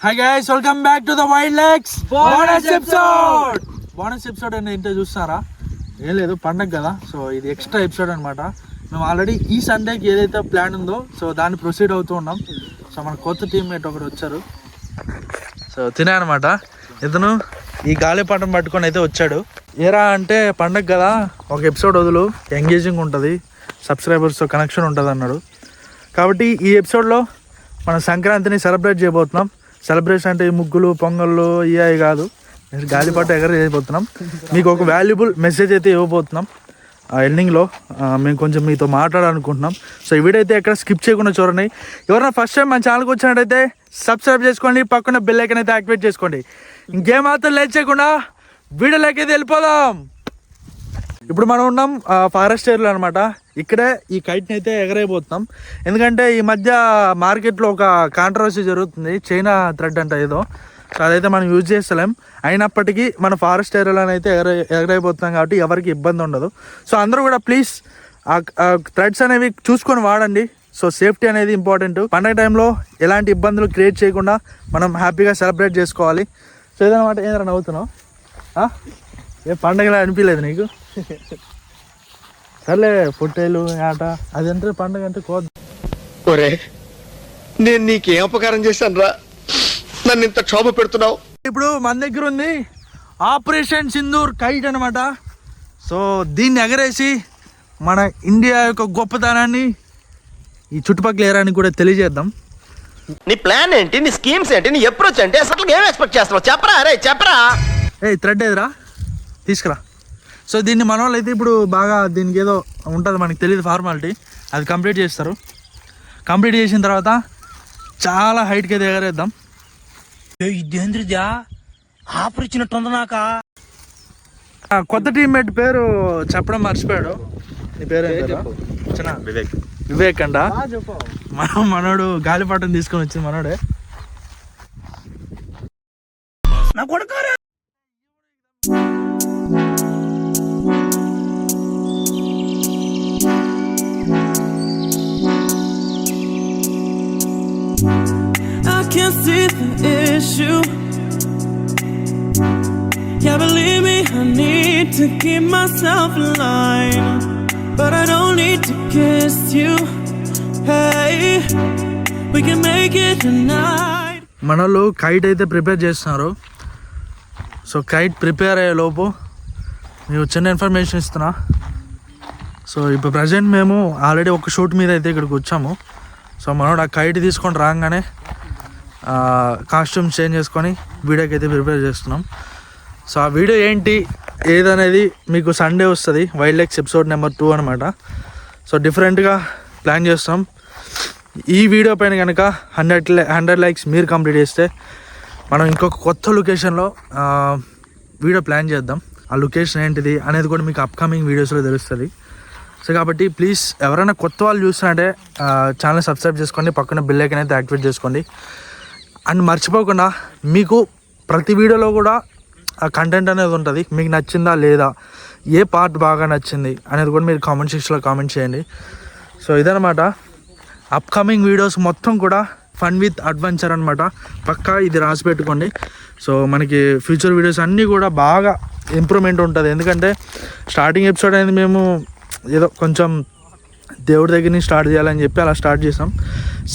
Hi guys, welcome back to the Wild Legs bonus episode. Bonus episode అని ఏంటో చూస్తారా? ఏం లేదు, పండగ కదా, సో ఇది ఎక్స్ట్రా ఎపిసోడ్ అనమాట. మేము ఆల్రెడీ ఈ సండేకి ఏదైతే ప్లాన్ ఉందో సో దాన్ని ప్రొసీడ్ అవుతూ ఉన్నాం. సో మన కొత్త టీమ్మేట్ ఒకరు వచ్చారు, సో తినే అనమాట. ఇతను ఈ గాలిపటం పట్టుకొని అయితే వచ్చాడు. ఏరా అంటే పండగ కదా, ఒక ఎపిసోడ్ వదులు, ఎంగేజింగ్ ఉంటుంది, సబ్స్క్రైబర్స్తో కనెక్షన్ ఉంటుంది అన్నాడు. కాబట్టి ఈ ఎపిసోడ్లో మనం సంక్రాంతిని సెలబ్రేట్ చేయబోతున్నాం. సెలబ్రేషన్ అంటే ఈ ముగ్గులు పొంగళ్ళు ఇవి కాదు, గాలిపట చేయబోతున్నాం. మీకు ఒక వాల్యుబుల్ మెసేజ్ అయితే ఇవ్వబోతున్నాం. ఎండింగ్లో మేము కొంచెం మీతో మాట్లాడాలనుకుంటున్నాం. సో ఈ వీడియో అయితే ఎక్కడ స్కిప్ చేయకుండా చూడండి. ఎవరైనా ఫస్ట్ టైం మన ఛానల్కి వచ్చినట్టయితే సబ్స్క్రైబ్ చేసుకోండి, పక్కన బెల్ ఐకాన్ అయితే యాక్టివేట్ చేసుకోండి. ఇంకేమాత్రం లేట్ చేయకుండా వీడియోలోకి అయితే వెళ్ళిపోదాం. ఇప్పుడు మనం ఉన్నాం ఫారెస్ట్ ఏరియాలో అనమాట. ఇక్కడే ఈ కైట్ని అయితే ఎగరైపోతున్నాం. ఎందుకంటే ఈ మధ్య మార్కెట్లో ఒక కాంట్రవర్సీ జరుగుతుంది, చైనా థ్రెడ్ అంట ఏదో. సో అదైతే మనం యూజ్ చేస్తలేం. అయినప్పటికీ మన ఫారెస్ట్ ఏరియాలో అయితే ఎగరైపోతున్నాం కాబట్టి ఎవరికి ఇబ్బంది ఉండదు. సో అందరూ కూడా ప్లీజ్ ఆ థ్రెడ్స్ అనేవి చూసుకొని వాడండి. సో సేఫ్టీ అనేది ఇంపార్టెంట్. పండగ టైంలో ఎలాంటి ఇబ్బందులు క్రియేట్ చేయకుండా మనం హ్యాపీగా సెలబ్రేట్ చేసుకోవాలి. సో ఏదన్నమాట. ఏదైనా నవ్వుతున్నావు? ఏ పండగలా అనిపించలేదు నీకు? సర్లే, పొట్టేలు ఆట అదంటే పండగ అంటే ఒరే, నేను నీకేం అపకారం చేశాను రా, నన్ను ఇంత క్షోభ పెడుతున్నావు? ఇప్పుడు మన దగ్గర ఉంది ఆపరేషన్ సింధూర్ కైట్ అనమాట. సో దీన్ని ఎగరేసి మన ఇండియా యొక్క గొప్పతనాన్ని ఈ చుట్టుపక్కల ఏరానికి కూడా తెలియజేద్దాం. నీ ప్లాన్ ఏంటి, నీ స్కీమ్స్ ఏంటి, నీ అప్రోచ్ ఏంటి, అసలు ఏం ఎక్స్పెక్ట్ చేస్తున్నావు? చెప్పరా అరే చెప్పరా. థ్రెడ్ ఏదిరా, తీసుకురా. సో దీన్ని మన వాళ్ళు అయితే ఇప్పుడు బాగా దీనికి ఏదో ఉంటుంది, మనకి తెలియదు ఫార్మాలిటీ, అది కంప్లీట్ చేస్తారు. కంప్లీట్ చేసిన తర్వాత చాలా హైట్కి అయితే ఎగరేద్దాం. ఇదేంద్రిజా ఆఫర్ ఇచ్చినట్టుంది నాక. కొత్త టీమ్మేట్ పేరు చెప్పడం మర్చిపోయాడు. నీ పేరు వివేక్ అంట. మనోడు గాలిపటం తీసుకొని వచ్చింది మనోడే. నా కొడుకు can't see the issue. Yeah, believe me, I need to keep myself alive, but I don't need to kiss you. Hey, we can make it tonight. మనోళ్ళు కైట్ అయితే ప్రిపేర్ చేస్తున్నారు. సో కైట్ ప్రిపేర్ అయ్యే లోపు మీకు చిన్న information ఇస్తున్నా. So ఇప్పుడు present మేము ఆల్రెడీ ఒక షూట్ మీద అయితే ఇక్కడికి వచ్చాము. సో మనోడు ఆ కైట్ తీసుకొని రాగానే కాస్ట్యూమ్ చేంజ్ చేసుకొని వీడియోకి అయితే ప్రిపేర్ చేస్తున్నాం. సో ఆ వీడియో ఏంటి ఏదనేది మీకు సండే వస్తుంది. వైల్డ్ లెగ్స్ ఎపిసోడ్ నెంబర్ 2 అనమాట. సో డిఫరెంట్గా ప్లాన్ చేస్తాం. ఈ వీడియో పైన కనుక 100 లైక్స్ మీరు కంప్లీట్ చేస్తే మనం ఇంకొక కొత్త లొకేషన్లో వీడియో ప్లాన్ చేద్దాం. ఆ లొకేషన్ ఏంటిది అనేది కూడా మీకు అప్కమింగ్ వీడియోస్లో తెలుస్తుంది. సో కాబట్టి ప్లీజ్ ఎవరైనా కొత్త వాళ్ళు చూస్తున్నారంటే ఛానల్ సబ్స్క్రైబ్ చేసుకోండి, పక్కన బెల్ ఐకాన్ అయితే యాక్టివేట్ చేసుకోండి. అండ్ మర్చిపోకుండా మీకు ప్రతి వీడియోలో కూడా ఆ కంటెంట్ అనేది ఉంటుంది. మీకు నచ్చిందా లేదా, ఏ పార్ట్ బాగా నచ్చింది అనేది కూడా మీరు కామెంట్ సెక్షన్లో కామెంట్ చేయండి. సో ఇదనమాట అప్కమింగ్ వీడియోస్ మొత్తం కూడా ఫన్ విత్ అడ్వెంచర్ అనమాట. పక్కా ఇది రాసి పెట్టుకోండి. సో మనకి ఫ్యూచర్ వీడియోస్ అన్నీ కూడా బాగా ఇంప్రూవ్మెంట్ ఉంటుంది. ఎందుకంటే స్టార్టింగ్ ఎపిసోడ్ అనేది మేము ఏదో కొంచెం దేవుడి దగ్గర నుంచి స్టార్ట్ చేయాలని చెప్పి అలా స్టార్ట్ చేసాం.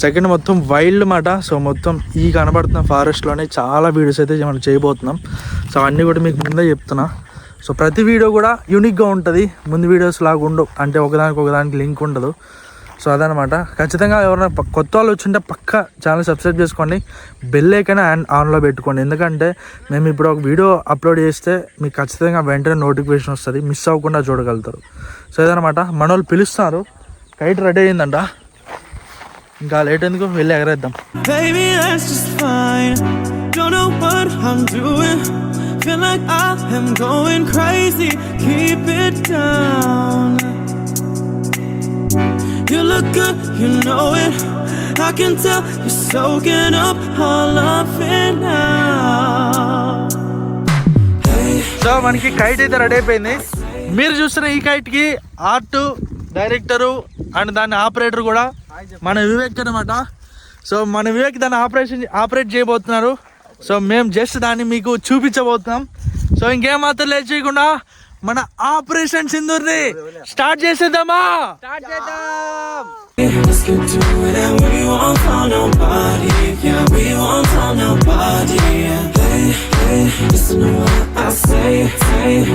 సెకండ్ మొత్తం వైల్డ్ మాట. సో మొత్తం ఈ కనబడుతున్న ఫారెస్ట్లోనే చాలా వీడియోస్ అయితే మనం చేయబోతున్నాం. సో అన్నీ కూడా మీకు ముందే చెప్తున్నా. సో ప్రతి వీడియో కూడా యూనిక్గా ఉంటుంది, ముందు వీడియోస్ లాగా ఉండవు, అంటే ఒకదానికి లింక్ ఉండదు. సో అదనమాట. ఖచ్చితంగా ఎవరైనా కొత్త వాళ్ళు వచ్చింటే పక్క ఛానల్ సబ్స్క్రైబ్ చేసుకోండి, బెల్ ఐకాన్ ఆన్లో పెట్టుకోండి. ఎందుకంటే మేము ఇప్పుడు ఒక వీడియో అప్లోడ్ చేస్తే మీకు ఖచ్చితంగా వెంటనే నోటిఫికేషన్ వస్తుంది, మిస్ అవ్వకుండా చూడగలుగుతారు. సో ఇదనమాట. మన వాళ్ళు పిలుస్తున్నారు, కైట్ రెడీ అయిందంట, ఇంకా లేట్ ఎందుకు, వెళ్ళి ఎగరేద్దాం. Baby, that's just fine. Don't know what I'm doing. Feel like I am going crazy. Keep it down. You look good, you know it. I can tell you're soaking up all of it now. So మనకి kite అయితే ready అయిపోయింది. మీరు చూస్తున్న ఈ కైట్కి art director and దాని operator కూడా మన వివేక్ అనమాట. సో మన వివేక్ దాన్ని ఆపరేట్ చేయబోతున్నారు. సో మేము జస్ట్ దాన్ని మీకు చూపించబోతున్నాం. సో ఇంకేం మాత్రం లేట్ చేయకుండా మన ఆపరేషన్ సింధూర్ని స్టార్ట్ చేసేద్దామా? Let's get to it and we won't tell nobody. Yeah, we won't tell nobody. Hey, hey, listen to what I say.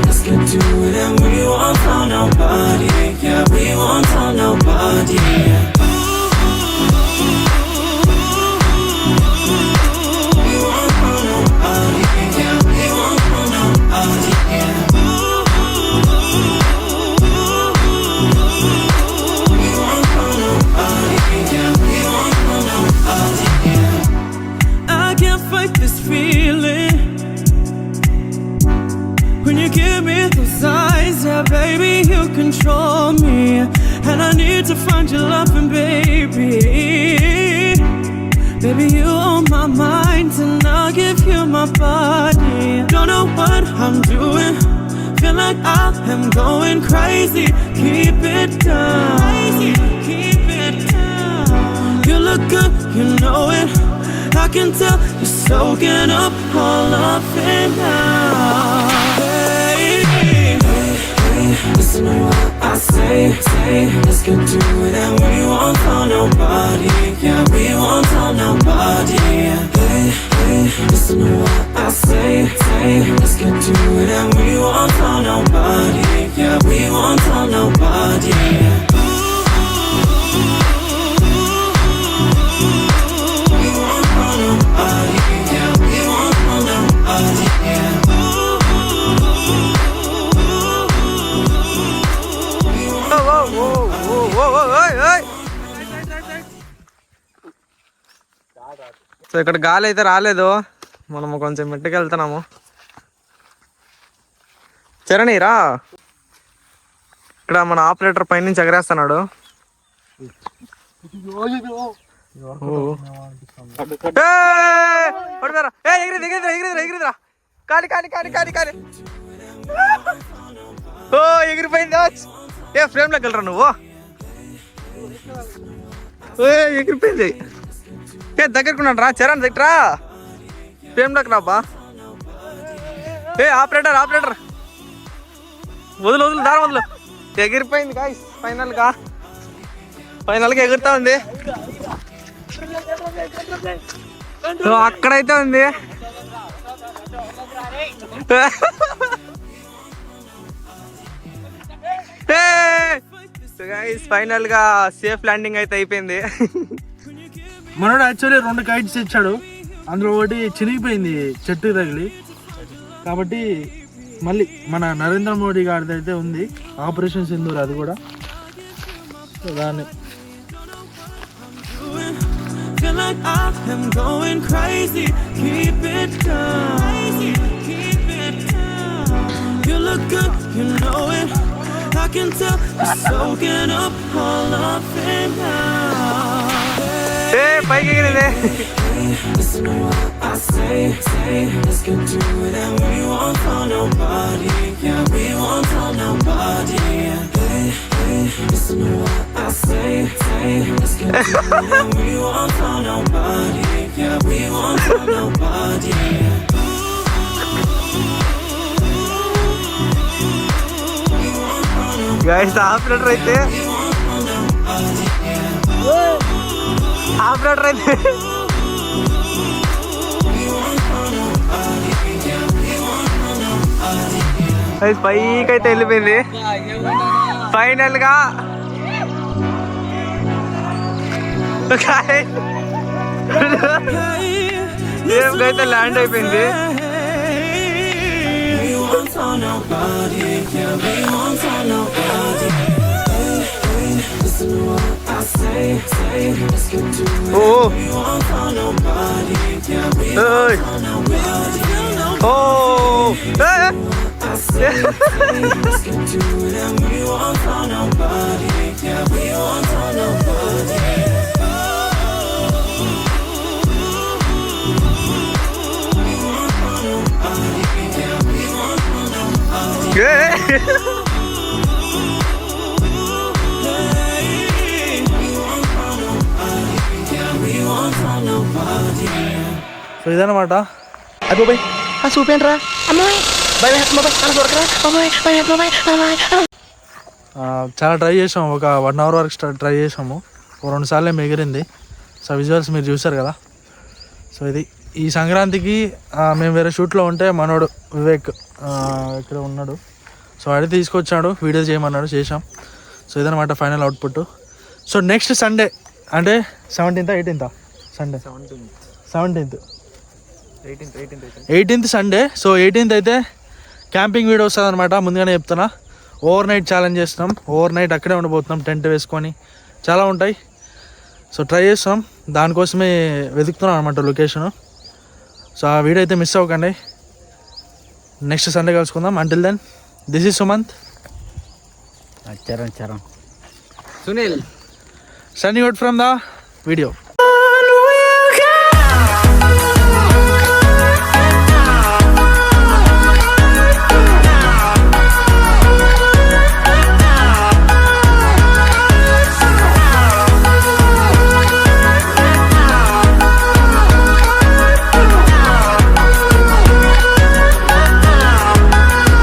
Let's get to it and we won't tell nobody. Yeah, we won't tell nobody. Baby, you control me, and I need to find your loving, baby. Baby, you on my mind, and I'll give you my body. Don't know what I'm doing, feel like I am going crazy. Keep it down, keep it down. You look good, you know it. I can tell you're soaking up all of it now. Listen to what I say. Let's get to it and we won't tell nobody. Yeah, we won't tell nobody. Hey, hey, listen to what I say. Let's get to it and we won't tell nobody. Yeah, we won't tell nobody. We won't tell nobody. Yeah, we won't tell nobody. So ఇక్కడ గాలి అయితే రాలేదు, మనము కొంచెం మెట్టుకు వెళ్తున్నాము. చరణి రా, ఇక్కడ మన ఆపరేటర్ పైనుంచి ఎగరేస్తున్నాడు. ఎగిరిదిరా, కాలి కాలి కాలి కాలి కాలి. ఓ ఎగిరిపోయింది. ఏ ఫ్రేమ్ లోకి వెళ్ళరా నువ్వు? ఎగిరిపోయింది. ఏ దగ్గరకున్నాడు రా చరణ్, దగ్గరా ఫ్రేమ్ లోకి రాబా. ఏ ఆపరేటర్ వదులు దారం వదులు. ఎగిరిపోయింది గాయ్స్, ఫైనల్గా ఎగురుతా ఉంది. అక్కడైతే ఉంది. ఫైనల్ గా సేఫ్ ల్యాండింగ్ అయితే అయిపోయింది. మనోడు యాక్చువల్లీ 2 కైట్స్ ఇచ్చాడు, అందులో ఒకటి చినిగిపోయింది చెట్టు తగిలి. కాబట్టి మళ్ళీ మన నరేంద్ర మోడీ గారిది అయితే ఉంది ఆపరేషన్ సింధూర్, అది కూడా. దాన్ని I can tell you're soaking up all of it now. Hey, pagi gini deh. Listen to what I say. Let's get to it and we won't tell nobody. Yeah, we won't tell nobody. Hey, listen to what I say. Let's get to it and we won't tell nobody. Yeah, we won't tell nobody. Guys, operator అయితే పైకి అయితే వెళ్ళిపోయింది. Final గా అయితే land అయిపోయింది. We want ఇదన్నమాట. అబ్బో by ఆ చూపేంట్రా అమ్మాయి బై బై అమ్మాయి అలా చూడకరా అమ్మాయి బై అమ్మాయి అమ్మాయి. చాలా ట్రై చేసాము, ఒక 1 hour వరకు ట్రై చేసాము. 2 సార్లు ఎగిరింది. సో విజువల్స్ మీరు చూసారు కదా. సో ఇది ఈ సంక్రాంతికి మేము వేరే షూట్లో ఉంటే మనోడు వివేక్ ఇక్కడ ఉన్నాడు. సో వాడే తీసుకొచ్చాడు, వీడియో చేయమన్నాడు, చేసాం. సో ఇదన్నమాట final output. So next Sunday అంటే 17th 18th Sunday 18th Sunday. So 18th అయితే క్యాంపింగ్ వీడియో వస్తుంది అనమాట. ముందుగానే చెప్తున్నా, ఓవర్ నైట్ ఛాలెంజ్ చేస్తున్నాం. ఓవర్ నైట్ అక్కడే ఉండిపోతున్నాం, టెంట్ వేసుకొని. చాలా ఉంటాయి. సో ట్రై చేస్తాం, దానికోసమే వెతుకుతున్నాం అనమాట లొకేషను. సో ఆ వీడియో అయితే మిస్ అవ్వకండి. నెక్స్ట్ సండే కలుసుకుందాం. Until then, this is Sumanth, Sunil signing out from the video.